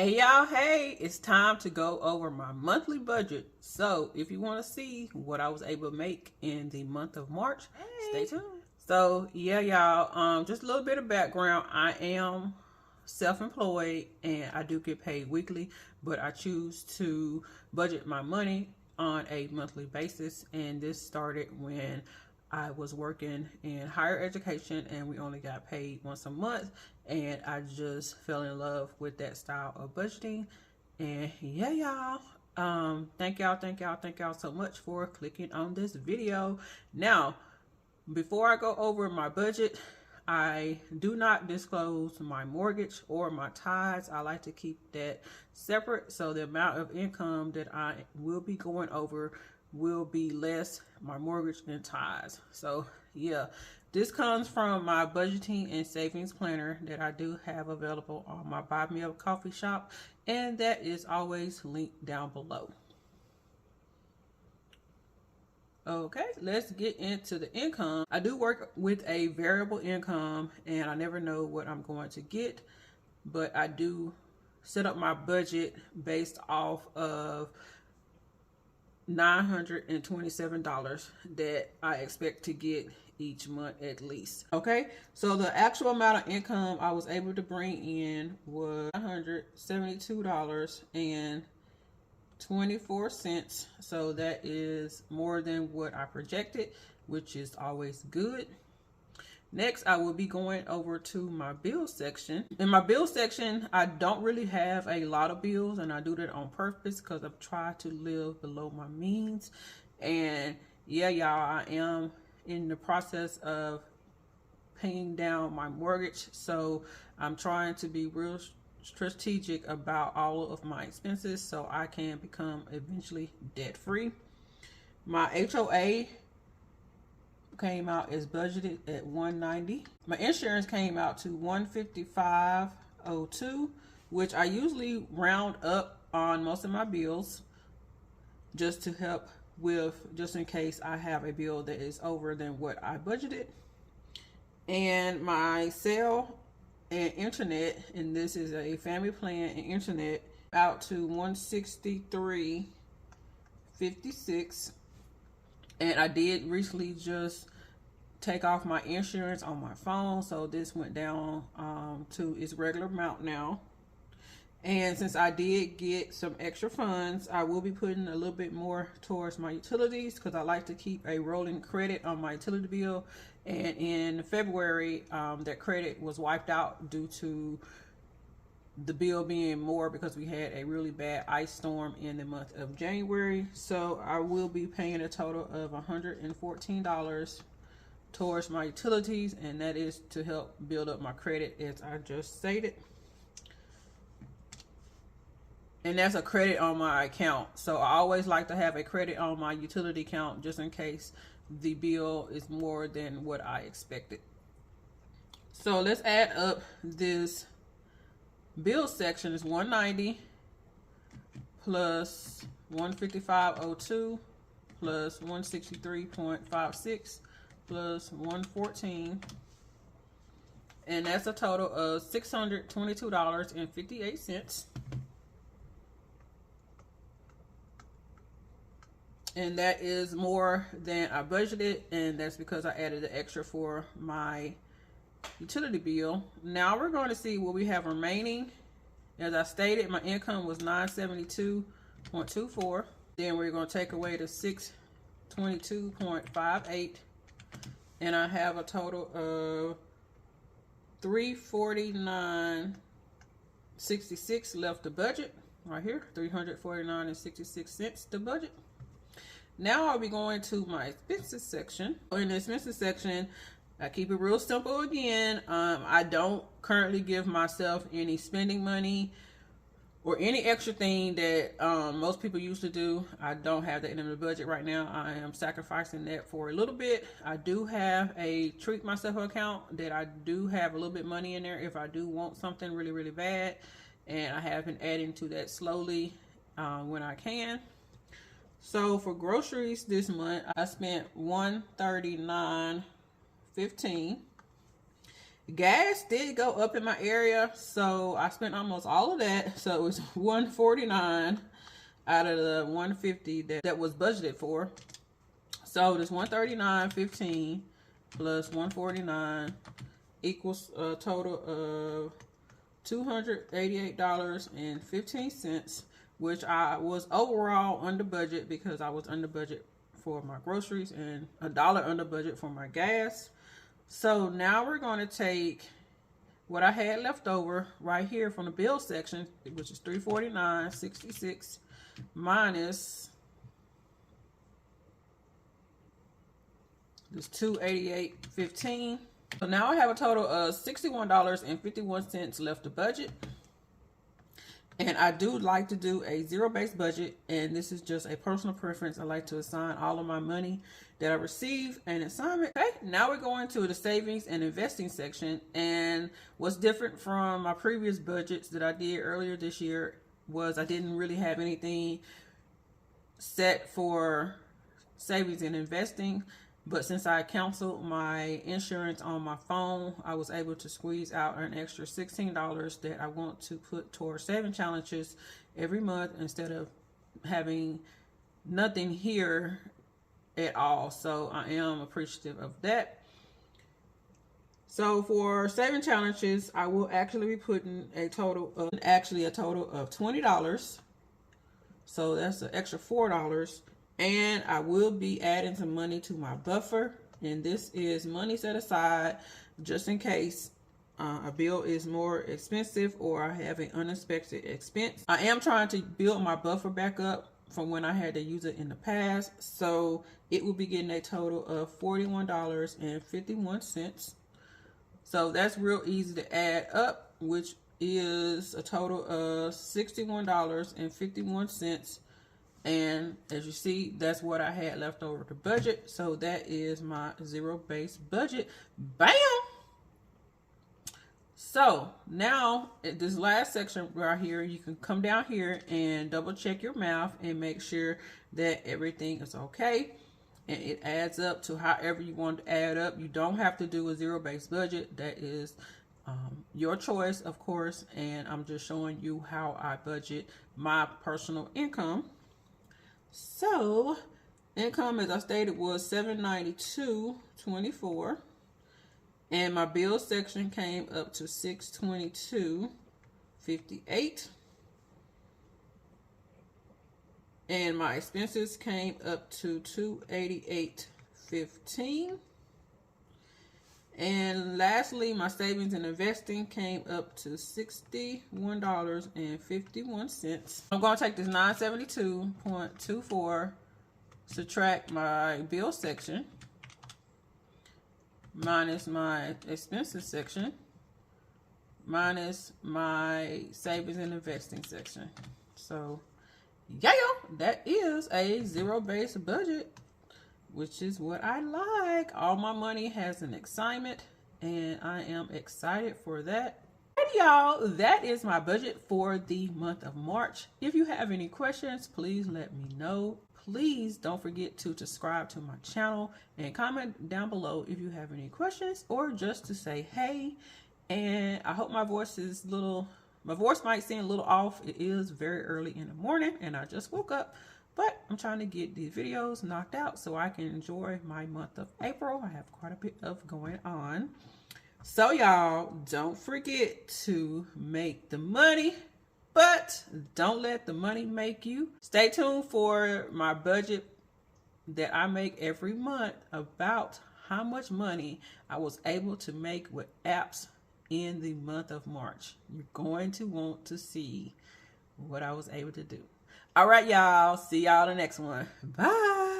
Hey y'all, hey, it's time to go over my monthly budget. So if you want to see what I was able to make in the month of March, stay tuned. So yeah, y'all, just a little bit of background. I am self-employed and I do get paid weekly, but I choose to budget my money on a monthly basis, and this started when I was working in higher education and we only got paid once a month, and I just fell in love with that style of budgeting. And yeah, y'all, thank y'all so much for clicking on this video. Now, before I go over my budget, I do not disclose my mortgage or my tithes. I like to keep that separate, so the amount of income that I will be going over will be less my mortgage and tithes. So yeah, this comes from my budgeting and savings planner that I do have available on my Buy Me a Coffee shop, and that is always linked down below. Okay, let's get into the income. I do work with a variable income and I never know what I'm going to get, but I do set up my budget based off of $927 that I expect to get each month at least. Okay, so the actual amount of income I was able to bring in was $172.24. So that is more than what I projected, which is always good. Next, I will be going over to my bill section. In my bill section, I don't really have a lot of bills, and I do that on purpose because I've tried to live below my means. And yeah, y'all, I am in the process of paying down my mortgage, so I'm trying to be real strategic about all of my expenses so I can become eventually debt free. My HOA came out as budgeted at $190. My insurance came out to $155.02, which I usually round up on most of my bills just to help with, just in case I have a bill that is over than what I budgeted. And my cell and internet, and this is a family plan and internet, out to $163.56. and I did recently just take off my insurance on my phone, so this went down to its regular amount now. And since I did get some extra funds, I will be putting a little bit more towards my utilities because I like to keep a rolling credit on my utility bill. And in February, that credit was wiped out due to the bill being more because we had a really bad ice storm in the month of January. So I will be paying a total of $114 towards my utilities, and that is to help build up my credit, as I just stated. And that's a credit on my account. So I always like to have a credit on my utility account just in case the bill is more than what I expected. So let's add up this bill section. Is $190 plus $155.02 plus $163.56 plus $114, and that's a total of $622.58. And that is more than I budgeted, and that's because I added the extra for my utility bill. Now we're going to see what we have remaining. As I stated, my income was $972.24. Then we're going to take away the $622.58, and I have a total of $349.66 left to budget. Right here, $349.66 to budget. Now I'll be going to my expenses section. In the expenses section, I keep it real simple again. I don't currently give myself any spending money or any extra thing that most people used to do. I don't have that in the budget right now. I am sacrificing that for a little bit. I do have a treat myself account that I do have a little bit money in there if I do want something really, really bad. And I have been adding to that slowly when I can. So for groceries this month, I spent $139.15. gas did go up in my area, so I spent almost all of that. So it was $149 out of the $150 that was budgeted for. So this $139.15 plus $149 equals a total of $288.15, which I was overall under budget because I was under budget for my groceries and $1 under budget for my gas. So now we're going to take what I had left over right here from the bill section, which is $349.66 minus this $288.15. So now I have a total of $61.51 left to budget. And I do like to do a zero-based budget, and this is just a personal preference. I like to assign all of my money that I receive an assignment. Okay, now we're going to the savings and investing section. And what's different from my previous budgets that I did earlier this year was I didn't really have anything set for savings and investing. But since I canceled my insurance on my phone, I was able to squeeze out an extra $16 that I want to put towards saving challenges every month instead of having nothing here at all. So I am appreciative of that. So for saving challenges, I will actually be putting a total of $20. So that's an extra $4. And I will be adding some money to my buffer. And this is money set aside just in case a bill is more expensive or I have an unexpected expense. I am trying to build my buffer back up from when I had to use it in the past. So it will be getting a total of $41.51. So that's real easy to add up, which is a total of $61.51. And as you see, that's what I had left over to budget. So that is my zero-based budget. Bam! So now at this last section right here, you can come down here and double check your math and make sure that everything is okay. And it adds up to however you want to add up. You don't have to do a zero-based budget. That is your choice, of course. And I'm just showing you how I budget my personal income. So income, as I stated, was $792.24, and my bill section came up to $622.58, and my expenses came up to $288.15. And lastly, my savings and investing came up to $61.51. I'm going to take this $972.24, subtract my bill section, minus my expenses section, minus my savings and investing section. So, yeah, that is a zero-based budget, which is what I like. All my money has an assignment, and I am excited for that. And y'all, that is my budget for the month of March. If you have any questions, please let me know. Please don't forget to subscribe to my channel and comment down below if you have any questions or just to say hey. And I hope my voice might seem a little off. It is very early in the morning and I just woke up. But I'm trying to get these videos knocked out so I can enjoy my month of April. I have quite a bit of going on. So y'all, don't forget to make the money, but don't let the money make you. Stay tuned for my budget that I make every month about how much money I was able to make with apps in the month of March. You're going to want to see what I was able to do. All right, y'all. See y'all in the next one. Bye.